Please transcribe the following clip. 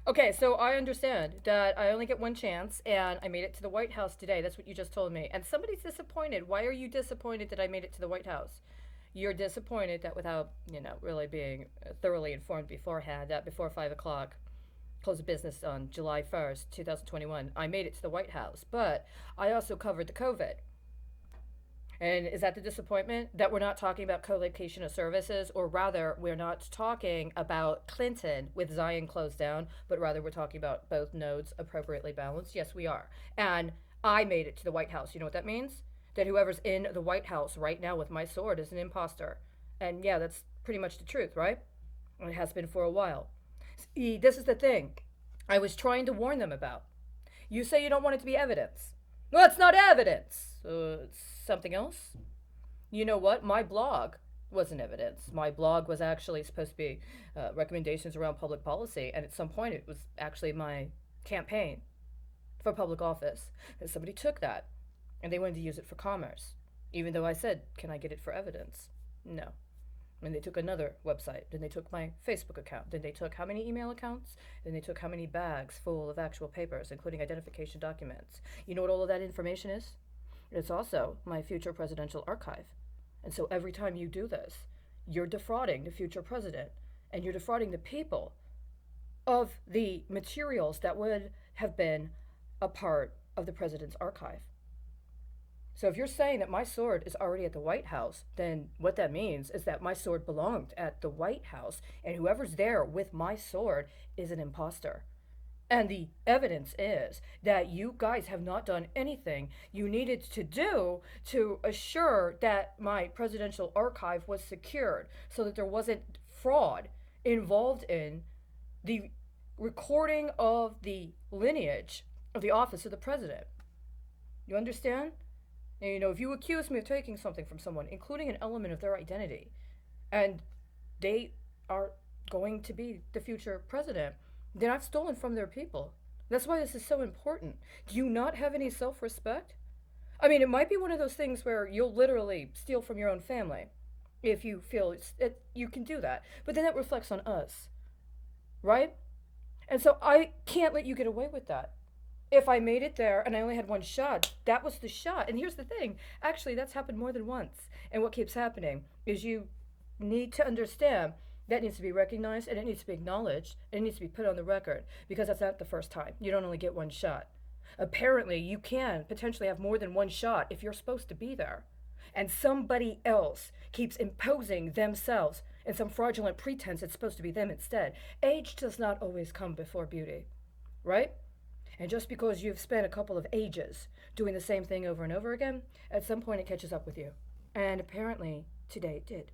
Okay, so I understand that I only get one chance, and I made it to the White House today. That's what you just told me. And somebody's disappointed. Why are you disappointed that I made it to the White House? You're disappointed that without, really being thoroughly informed beforehand, that before 5 o'clock, close of business on July 1st, 2021, I made it to the White House. But I also covered the COVID. And is that the disappointment? That we're not talking about co-location of services, or rather, we're not talking about Clinton with Zion closed down, but rather we're talking about both nodes appropriately balanced? Yes, we are. And I made it to the White House. You know what that means? That whoever's in the White House right now with my sword is an imposter. And yeah, that's pretty much the truth, right? And it has been for a while. See, this is the thing I was trying to warn them about. You say you don't want it to be evidence. Well, it's not evidence. It's something else. You know what? My blog wasn't evidence. My blog was actually supposed to be recommendations around public policy, and at some point it was actually my campaign for public office. And somebody took that, and they wanted to use it for commerce, even though I said, "Can I get it for evidence?" No. And they took another website. Then they took my Facebook account. Then they took how many email accounts? Then they took how many bags full of actual papers, including identification documents. You know what all of that information is? It's also my future presidential archive. And so every time you do this, you're defrauding the future president, and you're defrauding the people of the materials that would have been a part of the president's archive. So if you're saying that my sword is already at the White House, then what that means is that my sword belonged at the White House, and whoever's there with my sword is an imposter. And the evidence is that you guys have not done anything you needed to do to assure that my presidential archive was secured so that there wasn't fraud involved in the recording of the lineage of the office of the president. You understand? And, if you accuse me of taking something from someone, including an element of their identity, and they are going to be the future president, then I've stolen from their people. That's why this is so important. Do you not have any self respect? I mean, it might be one of those things where you'll literally steal from your own family if you feel you can do that. But then that reflects on us, right? And so I can't let you get away with that. If I made it there and I only had one shot, that was the shot. And here's the thing, actually, that's happened more than once. And what keeps happening is you need to understand that needs to be recognized, and it needs to be acknowledged, and it needs to be put on the record, because that's not the first time. You don't only get one shot. Apparently, you can potentially have more than one shot if you're supposed to be there. And somebody else keeps imposing themselves in some fraudulent pretense it's supposed to be them instead. Age does not always come before beauty, right? And just because you've spent a couple of ages doing the same thing over and over again, at some point it catches up with you. And apparently, today it did.